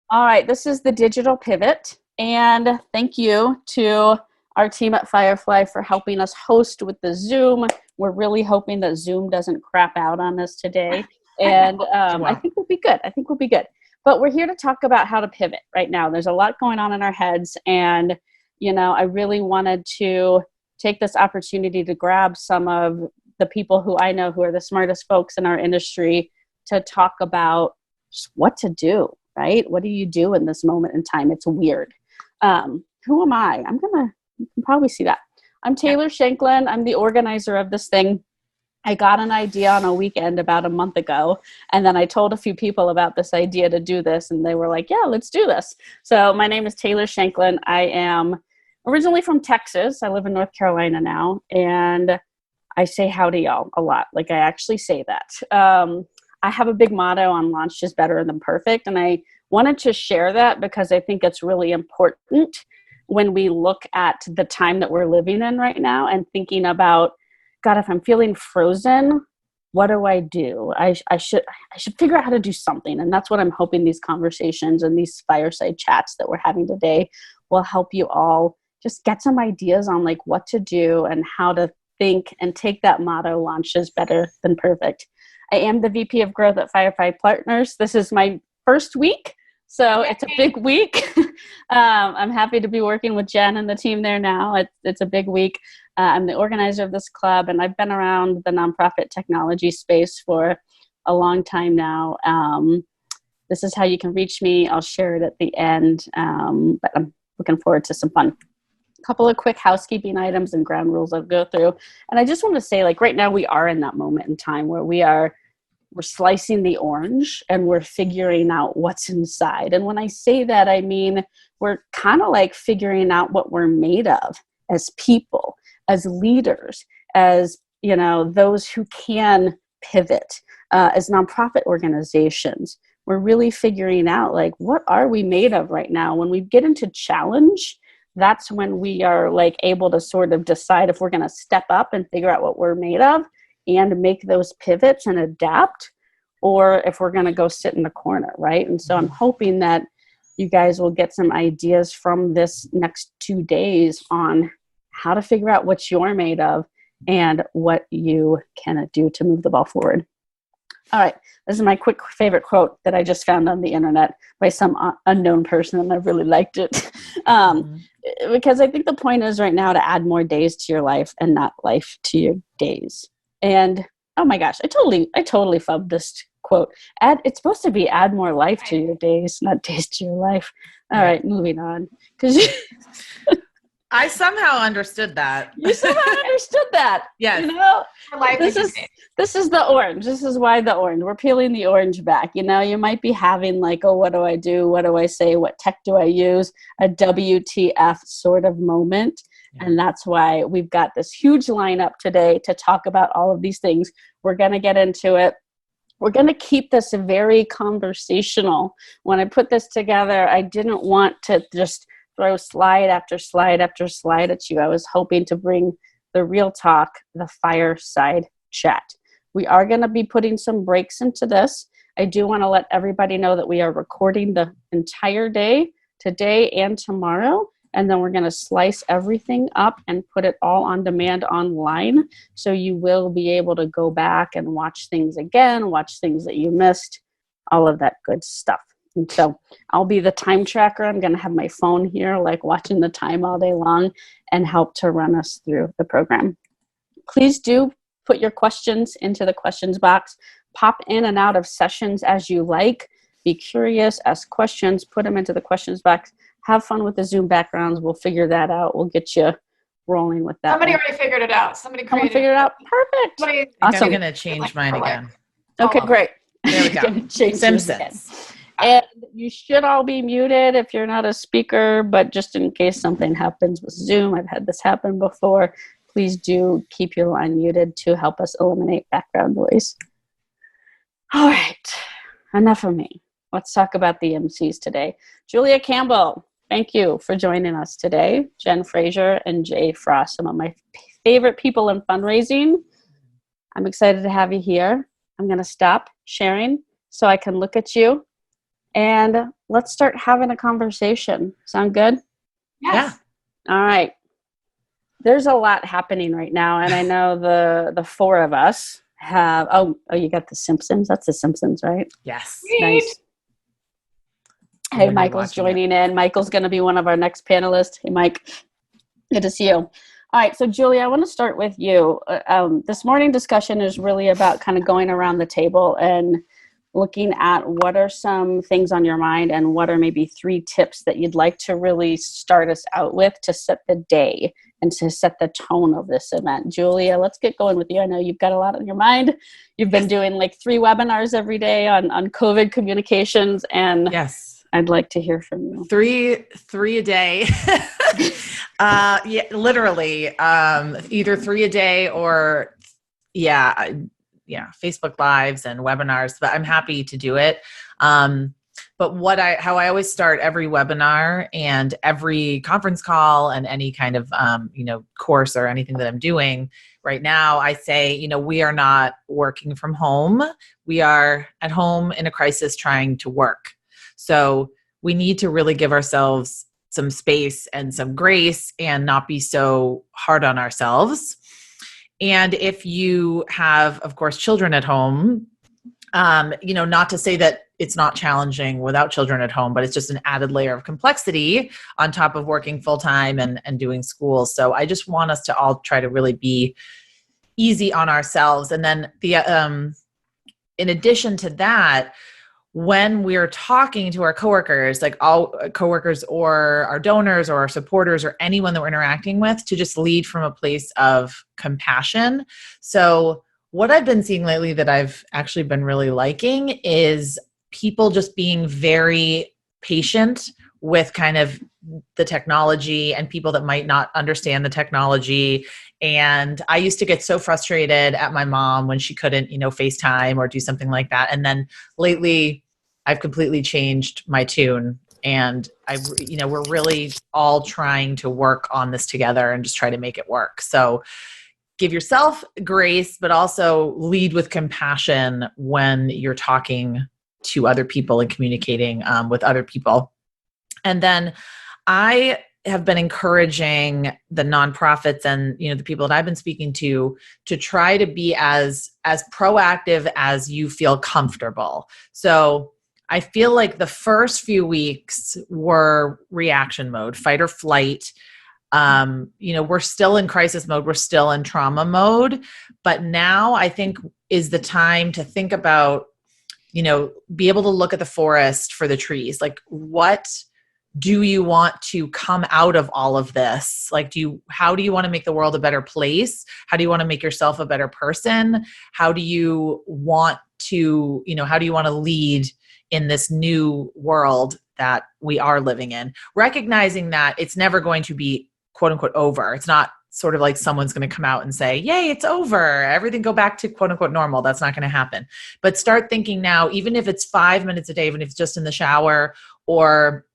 All right, this is the digital pivot, and thank you to our team at Firefly for helping us host with the Zoom. We're really hoping that Zoom doesn't crap out on us today, and I think we'll be good. I think we'll be good. But we're here to talk about how to pivot right now. There's a lot going on in our heads, and I really wanted to take this opportunity to grab some of the people who I know who are the smartest folks in our industry to talk about just what to do. Right? What do you do in this moment in time? It's weird. Who am I? You can probably see that. I'm Taylor Shanklin. I'm the organizer of this thing. I got an idea on a weekend about a month ago, and then I told a few people about this idea to do this, and they were like, yeah, let's do this. So my name is Taylor Shanklin. I am originally from Texas. I live in North Carolina now, and I say howdy y'all a lot. Like I actually say that. I have a big motto on Launched is Better Than Perfect, and I wanted to share that because I think it's really important when we look at the time that we're living in right now and thinking about, God, if I'm feeling frozen, what do I do? I should figure out how to do something, and that's what I'm hoping these conversations and these fireside chats that we're having today will help you all just get some ideas on like what to do and how to think and take that motto, Launched is Better Than Perfect. I am the VP of Growth at Firefly Partners. This is my first week, so it's a big week. I'm happy to be working with Jen and the team there now. It's a big week. I'm the organizer of this club, and I've been around the nonprofit technology space for a long time now. This is how you can reach me. I'll share it at the end, but I'm looking forward to some fun. Couple of quick housekeeping items and ground rules I'll go through. And I just want to say, like right now we are in that moment in time where we're slicing the orange and we're figuring out what's inside. And when I say that, I mean, we're kind of like figuring out what we're made of as people, as leaders, as, those who can pivot, as nonprofit organizations. We're really figuring out like, what are we made of right now? When we get into challenge, that's when we are like able to sort of decide if we're going to step up and figure out what we're made of and make those pivots and adapt, or if we're going to go sit in the corner, right? And so I'm hoping that you guys will get some ideas from this next 2 days on how to figure out what you're made of and what you can do to move the ball forward. All right, this is my quick favorite quote that I just found on the internet by some unknown person, and I really liked it. Because I think the point is right now to add more days to your life and not life to your days. And oh my gosh, I totally fubbed this quote. It's supposed to be add more life to your days, not days to your life. All right, moving on. Because I somehow understood that. You somehow understood that. Yes. This is the orange. This is why the orange. We're peeling the orange back. You might be having like, oh, what do I do? What do I say? What tech do I use? A WTF sort of moment. Yeah. And that's why we've got this huge lineup today to talk about all of these things. We're going to get into it. We're going to keep this very conversational. When I put this together, I didn't want to just throw slide after slide after slide at you. I was hoping to bring the real talk, the fireside chat. We are going to be putting some breaks into this. I do want to let everybody know that we are recording the entire day, today and tomorrow, and then we're going to slice everything up and put it all on demand online. So you will be able to go back and watch things again, watch things that you missed, all of that good stuff. And so I'll be the time tracker. I'm going to have my phone here, like watching the time all day long and help to run us through the program. Please do put your questions into the questions box. Pop in and out of sessions as you like. Be curious, ask questions, put them into the questions box. Have fun with the Zoom backgrounds. We'll figure that out. We'll get you rolling with that. Somebody already figured it out. Someone figured it out. Perfect. Awesome. I'm going to change mine again. Okay, great. There we go. Simpsons. And you should all be muted if you're not a speaker, but just in case something happens with Zoom, I've had this happen before, please do keep your line muted to help us eliminate background noise. All right, enough of me. Let's talk about the emcees today. Julia Campbell, thank you for joining us today. Jen Frazier and Jay Frost, some of my favorite people in fundraising. I'm excited to have you here. I'm going to stop sharing so I can look at you and let's start having a conversation. Sound good? Yes. Yeah. All right. There's a lot happening right now, and I know the four of us have. Oh, you got The Simpsons. That's The Simpsons, right? Yes. Nice. I'm Hey, gonna be Michael's watching joining in. Michael's going to be one of our next panelists. Hey, Mike. Good to see you. All right, so Julie, I want to start with you. This morning discussion is really about kind of going around the table and looking at what are some things on your mind and what are maybe 3 tips that you'd like to really start us out with to set the day and to set the tone of this event. Julia, let's get going with you. I know you've got a lot on your mind. You've been doing like 3 webinars every day on COVID communications, and Yes. I'd like to hear from you. 3 a day. Yeah, literally, either 3 a day or Facebook Lives and webinars, but I'm happy to do it. But how I always start every webinar and every conference call and any kind of, course or anything that I'm doing right now, I say, we are not working from home. We are at home in a crisis trying to work. So we need to really give ourselves some space and some grace and not be so hard on ourselves. And if you have, of course, children at home, not to say that it's not challenging without children at home, but it's just an added layer of complexity on top of working full time and doing school. So I just want us to all try to really be easy on ourselves. And then in addition to that, when we're talking to our coworkers, like all coworkers or our donors or our supporters or anyone that we're interacting with, to just lead from a place of compassion. So what I've been seeing lately that I've actually been really liking is people just being very patient with kind of the technology and people that might not understand the technology. And I used to get so frustrated at my mom when she couldn't, FaceTime or do something like that. And then lately I've completely changed my tune, and we're really all trying to work on this together and just try to make it work. So give yourself grace, but also lead with compassion when you're talking to other people and communicating with other people. And then I have been encouraging the nonprofits and, the people that I've been speaking to try to be as proactive as you feel comfortable. So I feel like the first few weeks were reaction mode, fight or flight. We're still in crisis mode. We're still in trauma mode. But now I think is the time to think about, be able to look at the forest for the trees. Like, what do you want to come out of all of this? Like, how do you want to make the world a better place? How do you want to make yourself a better person? How do you want to lead in this new world that we are living in? Recognizing that it's never going to be quote unquote over. It's not sort of like someone's going to come out and say, yay, it's over. Everything go back to quote unquote normal. That's not going to happen. But start thinking now, even if it's 5 minutes a day, even if it's just in the shower, or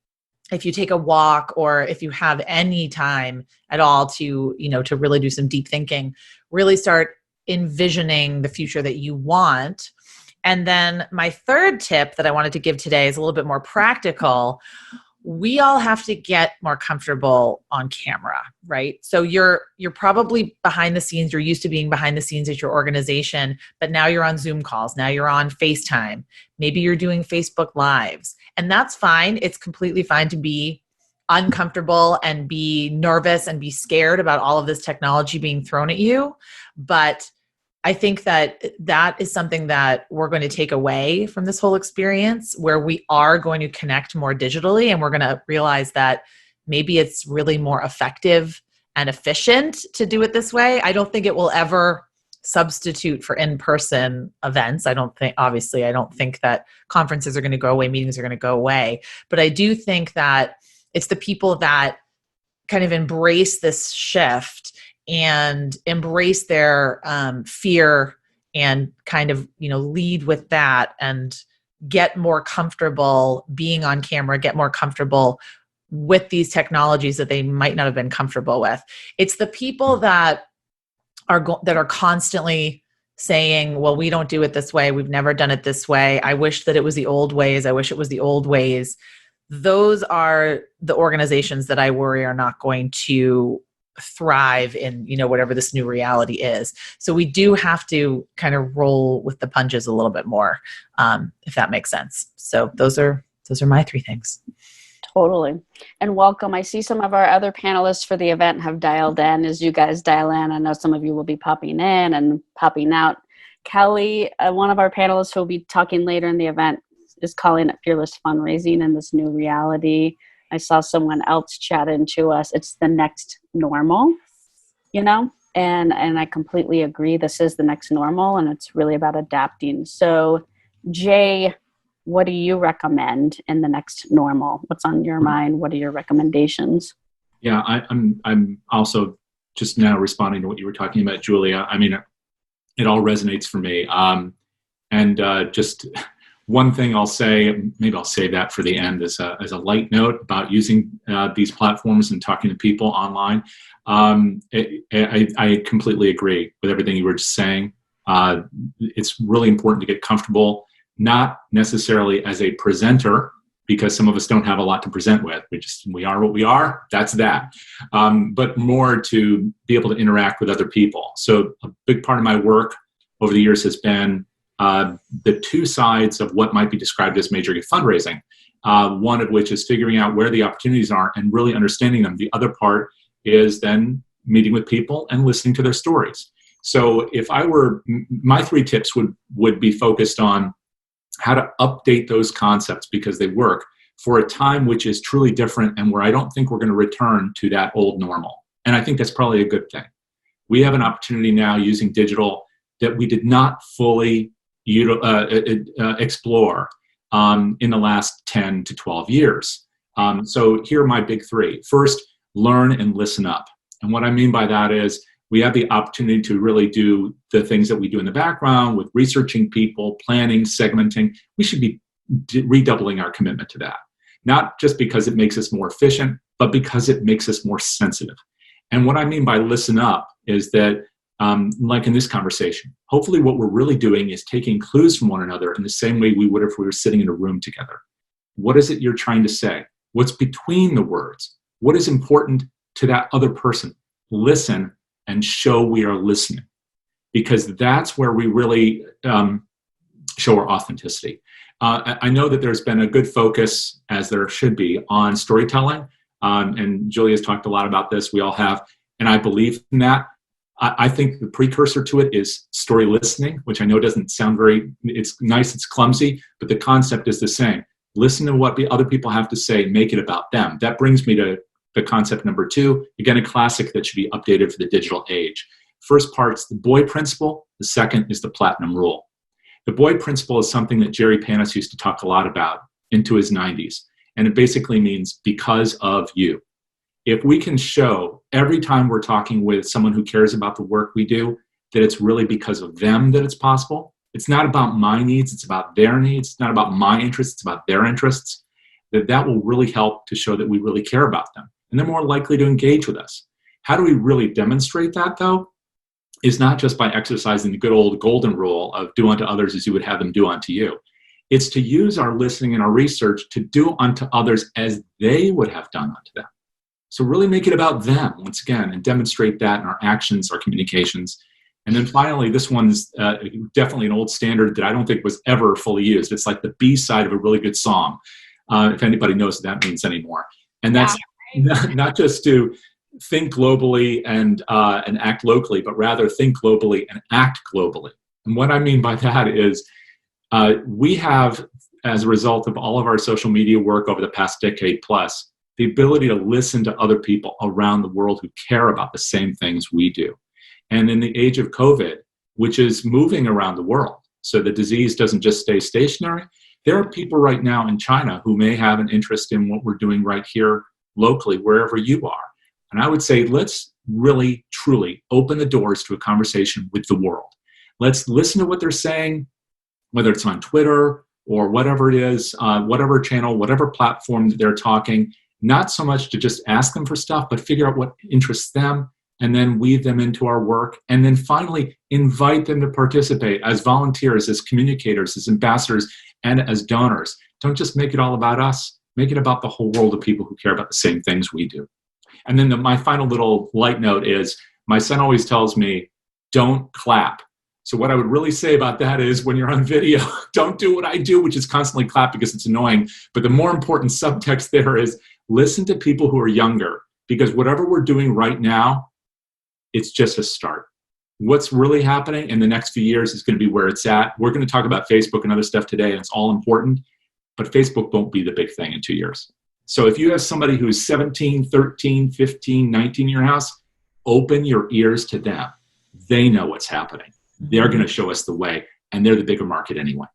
if you take a walk, or if you have any time at all to really do some deep thinking, really start envisioning the future that you want. And then my third tip that I wanted to give today is a little bit more practical. We all have to get more comfortable on camera, right? So you're probably behind the scenes. You're used to being behind the scenes at your organization, but now you're on Zoom calls. Now you're on FaceTime. Maybe you're doing Facebook Lives, and that's fine. It's completely fine to be uncomfortable and be nervous and be scared about all of this technology being thrown at you. But I think that is something that we're going to take away from this whole experience, where we are going to connect more digitally, and we're going to realize that maybe it's really more effective and efficient to do it this way. I don't think it will ever substitute for in-person events. I don't think that conferences are going to go away, meetings are going to go away. But I do think that it's the people that kind of embrace this shift and embrace their fear and kind of, lead with that and get more comfortable being on camera, get more comfortable with these technologies that they might not have been comfortable with. It's the people that are constantly saying, well, we don't do it this way. We've never done it this way. I wish that it was the old ways. I wish it was the old ways. Those are the organizations that I worry are not going to thrive in, whatever this new reality is. So we do have to kind of roll with the punches a little bit more, if that makes sense. So those are my three things. Totally. And welcome. I see some of our other panelists for the event have dialed in. As you guys dial in, I know some of you will be popping in and popping out. Kelly, one of our panelists who will be talking later in the event, is calling it fearless fundraising in this new reality. I saw someone else chat into us. It's the next normal, and I completely agree. This is the next normal, and it's really about adapting. So, Jay, what do you recommend in the next normal? What's on your mind? What are your recommendations? Yeah, I'm also just now responding to what you were talking about, Julia. I mean, it all resonates for me. Just one thing I'll say, maybe I'll say that for the end as a light note about using these platforms and talking to people online. I completely agree with everything you were just saying. It's really important to get comfortable, not necessarily as a presenter, because some of us don't have a lot to present with. We are what we are, that's that. But more to be able to interact with other people. So a big part of my work over the years has been the two sides of what might be described as major fundraising. One of which is figuring out where the opportunities are and really understanding them. The other part is then meeting with people and listening to their stories. So if I were, my three tips would be focused on how to update those concepts because they work for a time which is truly different and where I don't think we're going to return to that old normal. And I think that's probably a good thing. We have an opportunity now using digital that we did not fully explore in the last 10 to 12 years. So here are my big three. First, learn and listen up. And what I mean by that is we have the opportunity to really do the things that we do in the background with researching people, planning, segmenting. We should be redoubling our commitment to that. Not just because it makes us more efficient, but because it makes us more sensitive. And what I mean by listen up is that, like in this conversation, hopefully what we're really doing is taking clues from one another in the same way we would if we were sitting in a room together. What is it you're trying to say? What's between the words? What is important to that other person? Listen and show we are listening, because that's where we really show our authenticity. I know that there's been a good focus, as there should be, on storytelling, and Julia's talked a lot about this. We all have, and I believe in that. I think the precursor to it is story listening, which I know doesn't sound it's nice, it's clumsy, but the concept is the same. Listen to what the other people have to say, make it about them. That brings me to the concept number two, again, a classic that should be updated for the digital age. First part's the Boy principle. The second is the platinum rule. The Boy principle is something that Jerry Panis used to talk a lot about into his 90s. And it basically means because of you. If we can show every time we're talking with someone who cares about the work we do, that it's really because of them that it's possible. It's not about my needs, it's about their needs. It's not about my interests, it's about their interests. That will really help to show that we really care about them. And they're more likely to engage with us. How do we really demonstrate that, though? Is not just by exercising the good old golden rule of do unto others as you would have them do unto you. It's to use our listening and our research to do unto others as they would have done unto them. So really make it about them, once again, and demonstrate that in our actions, our communications. And then finally, this one's definitely an old standard that I don't think was ever fully used. It's like the B side of a really good song, if anybody knows what that means anymore. And that's not just to think globally and act locally, but rather think globally and act globally. And what I mean by that is we have, as a result of all of our social media work over the past decade plus, the ability to listen to other people around the world who care about the same things we do. And in the age of COVID, which is moving around the world, so the disease doesn't just stay stationary, there are people right now in China who may have an interest in what we're doing right here locally, wherever you are. And I would say, let's really, truly open the doors to a conversation with the world. Let's listen to what they're saying, whether it's on Twitter or whatever it is, whatever channel, whatever platform that they're talking, not so much to just ask them for stuff, but figure out what interests them and then weave them into our work. And then finally, invite them to participate as volunteers, as communicators, as ambassadors, and as donors. Don't just make it all about us. Make it about the whole world of people who care about the same things we do. And then my final little light note is, my son always tells me, don't clap. So what I would really say about that is, when you're on video, don't do what I do, which is constantly clap because it's annoying. But the more important subtext there is, listen to people who are younger, because whatever we're doing right now, it's just a start. What's really happening in the next few years is going to be where it's at. We're going to talk about Facebook and other stuff today, and it's all important, but Facebook won't be the big thing in 2 years. So if you have somebody who's 17, 13, 15, 19 in your house, open your ears to them. They know what's happening. They're going to show us the way, and they're the bigger market anyway.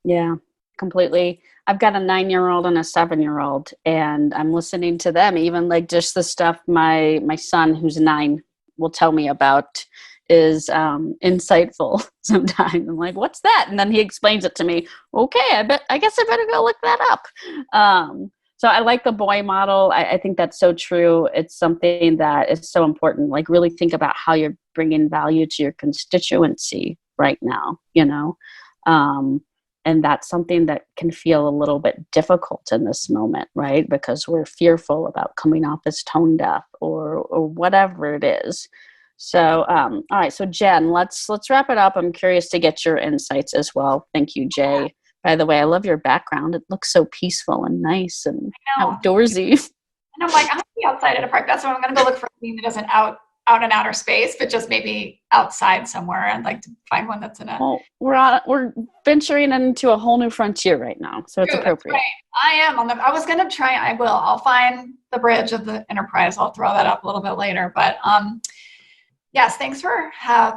Yeah, completely. I've got a 9-year-old and a 7-year-old, and I'm listening to them. Even like just the stuff my son, who's 9, will tell me about is insightful sometimes. I'm like, what's that? And then he explains it to me. Okay, I guess I better go look that up. So I like the boy model. I think that's so true. It's something that is so important. Like, really think about how you're bringing value to your constituency right now, and that's something that can feel a little bit difficult in this moment, right? Because we're fearful about coming off as tone deaf or whatever it is. So, all right. So Jen, let's wrap it up. I'm curious to get your insights as well. Thank you, Jay. By the way, I love your background. It looks so peaceful and nice and outdoorsy. And I'm like, I'm going to be outside at a park. That's why I'm going to go look for something that isn't out in outer space, but just maybe outside somewhere. I'd like to find one that's in a... Well, we're venturing into a whole new frontier right now, so it's appropriate. Right. I am. I'll find the bridge of the Enterprise. I'll throw that up a little bit later. But yes, thanks for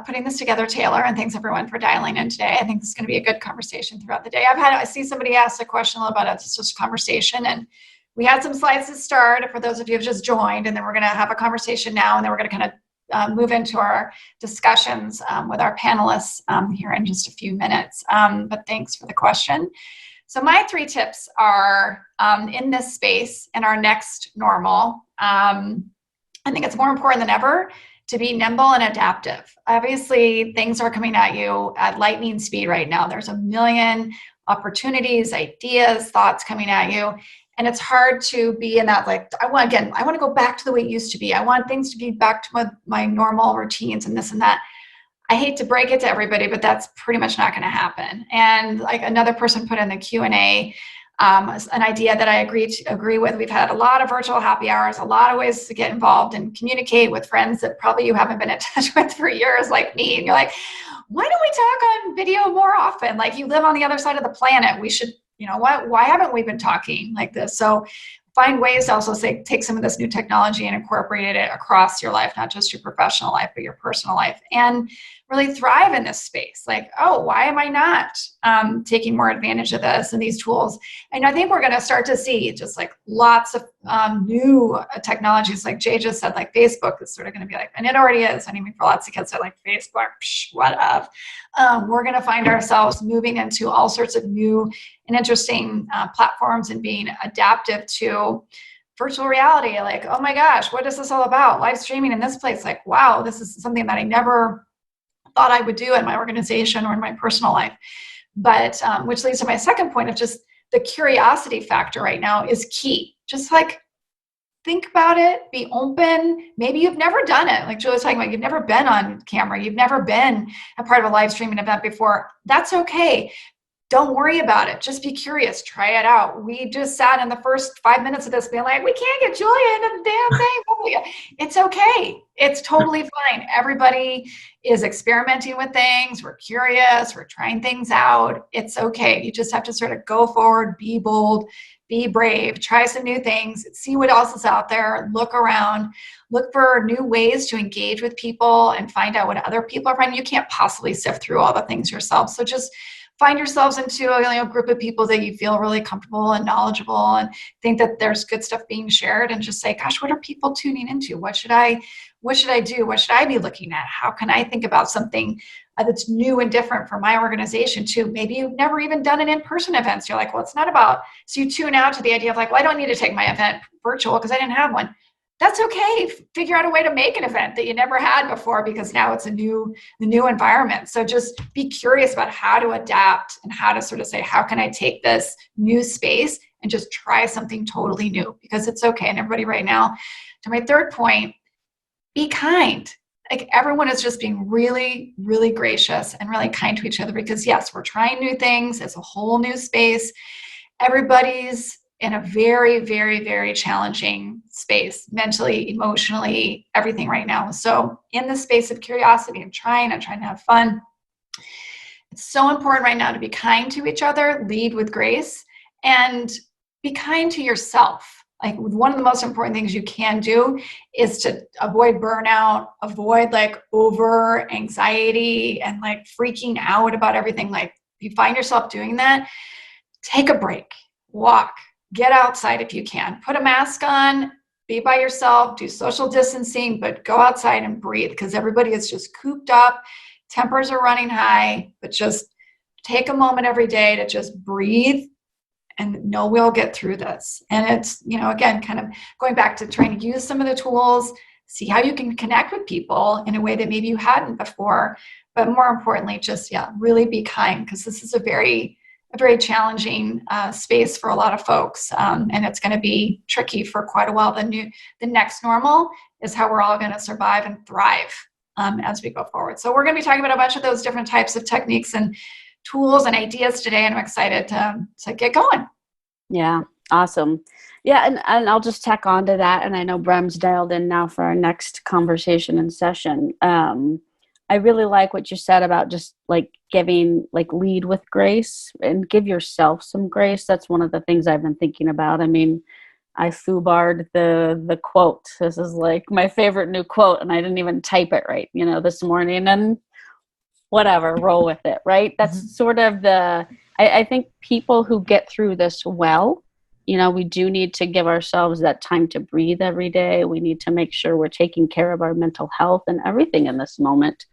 putting this together, Taylor, and thanks everyone for dialing in today. I think this is going to be a good conversation throughout the day. I see somebody asked a question about it. It's just a conversation, and we had some slides to start for those of you who have just joined, and then we're going to have a conversation now, and then we're going to kind of move into our discussions with our panelists here in just a few minutes. But thanks for the question. So my 3 tips are in this space, in our next normal. I think it's more important than ever to be nimble and adaptive. Obviously, things are coming at you at lightning speed right now. There's a million opportunities, ideas, thoughts coming at you. And it's hard to be in that, like, I want to go back to the way it used to be. I want things to be back to my normal routines and this and that. I hate to break it to everybody, but that's pretty much not going to happen. And like another person put in the Q&A, an idea that I agree with. We've had a lot of virtual happy hours, a lot of ways to get involved and communicate with friends that probably you haven't been in touch with for years, like me. And you're like, why don't we talk on video more often? Like, you live on the other side of the planet. We should, why haven't we been talking like this? So find ways to also take some of this new technology and incorporate it across your life, not just your professional life, but your personal life, and really thrive in this space. Like, oh, why am I not taking more advantage of this and these tools? And I think we're going to start to see just like lots of new technologies, like Jay just said, like Facebook is sort of going to be like, and it already is. I mean, for lots of kids that like Facebook, what up? We're going to find ourselves moving into all sorts of new and interesting platforms and being adaptive to virtual reality. Like, oh my gosh, what is this all about? Live streaming in this place. Like, wow, this is something that I never thought I would do in my organization or in my personal life. But which leads to my second point of just the curiosity factor right now is key. Just like think about it, be open. Maybe you've never done it. Like Julie was talking about, you've never been on camera. You've never been a part of a live streaming event before. That's okay. Don't worry about it. Just be curious. Try it out. We just sat in the first 5 minutes of this being like, we can't get Julia into the damn thing. It's okay. It's totally fine. Everybody is experimenting with things. We're curious. We're trying things out. It's okay. You just have to sort of go forward, be bold, be brave, try some new things, see what else is out there, look around, look for new ways to engage with people and find out what other people are finding. You can't possibly sift through all the things yourself. So just find yourselves into a group of people that you feel really comfortable and knowledgeable and think that there's good stuff being shared, and just say, gosh, what are people tuning into? What should I do? What should I be looking at? How can I think about something that's new and different for my organization too? Maybe you've never even done an in-person event. So you're like, well, it's not about, so you tune out to the idea of like, well, I don't need to take my event virtual because I didn't have one. that's okay. Figure out a way to make an event that you never had before because now it's the new environment. So just be curious about how to adapt and how to sort of say, how can I take this new space and just try something totally new because it's okay. And everybody right now, to my third point, be kind. Like everyone is just being really, really gracious and really kind to each other because yes, we're trying new things. It's a whole new space. Everybody's in a very, very, very challenging space, mentally, emotionally, everything right now. So in the space of curiosity and trying to have fun, it's so important right now to be kind to each other, lead with grace, and be kind to yourself. Like one of the most important things you can do is to avoid burnout, avoid like over anxiety and like freaking out about everything. Like if you find yourself doing that, take a break, walk, get outside if you can, put a mask on, be by yourself, do social distancing, but go outside and breathe because everybody is just cooped up. Tempers are running high, but just take a moment every day to just breathe and know we'll get through this. And it's, again, kind of going back to trying to use some of the tools, see how you can connect with people in a way that maybe you hadn't before. But more importantly, just, really be kind because this is a very challenging space for a lot of folks. And it's going to be tricky for quite a while. The next normal is how we're all going to survive and thrive as we go forward. So we're going to be talking about a bunch of those different types of techniques and tools and ideas today, and I'm excited to get going. Yeah, awesome. Yeah, and I'll just tack on to that, and I know Brem's dialed in now for our next conversation and session. I really like what you said about just like giving, like lead with grace and give yourself some grace. That's one of the things I've been thinking about. I mean, I foobarred the quote. This is like my favorite new quote, and I didn't even type it right, this morning, and whatever, roll with it, right? That's sort of I think people who get through this well, we do need to give ourselves that time to breathe every day. We need to make sure we're taking care of our mental health and everything in this moment.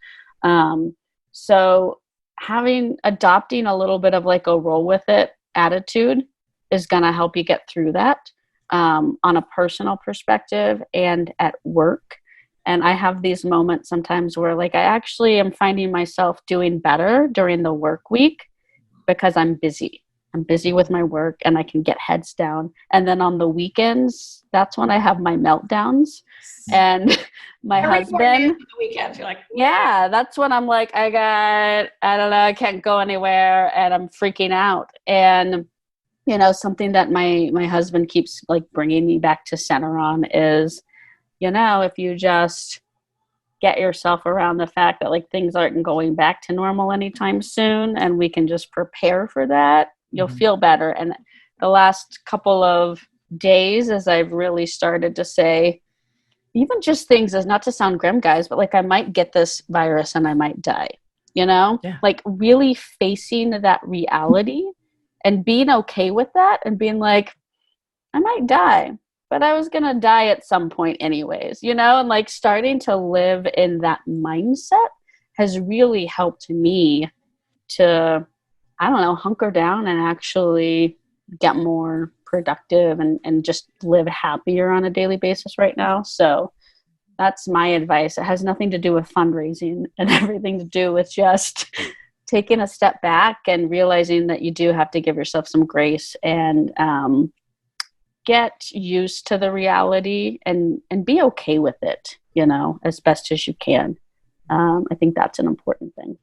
So adopting a little bit of like a roll with it attitude is going to help you get through that on a personal perspective and at work. And I have these moments sometimes where like I actually am finding myself doing better during the work week because I'm busy. I'm busy with my work and I can get heads down. And then on the weekends, that's when I have my meltdowns. And my husband, on the weekends, you're like, yeah, that's when I'm like, I don't know, I can't go anywhere and I'm freaking out. And, something that my husband keeps like bringing me back to center on is, if you just get yourself around the fact that like things aren't going back to normal anytime soon and we can just prepare for that, you'll feel better. And the last couple of days, as I've really started to say, even just things as not to sound grim, guys, but like I might get this virus and I might die, like really facing that reality and being okay with that and being like, I might die, but I was going to die at some point anyways, and like starting to live in that mindset has really helped me to, I don't know, hunker down and actually get more productive and just live happier on a daily basis right now. So that's my advice. It has nothing to do with fundraising and everything to do with just taking a step back and realizing that you do have to give yourself some grace and get used to the reality and be okay with it, as best as you can. I think that's an important thing.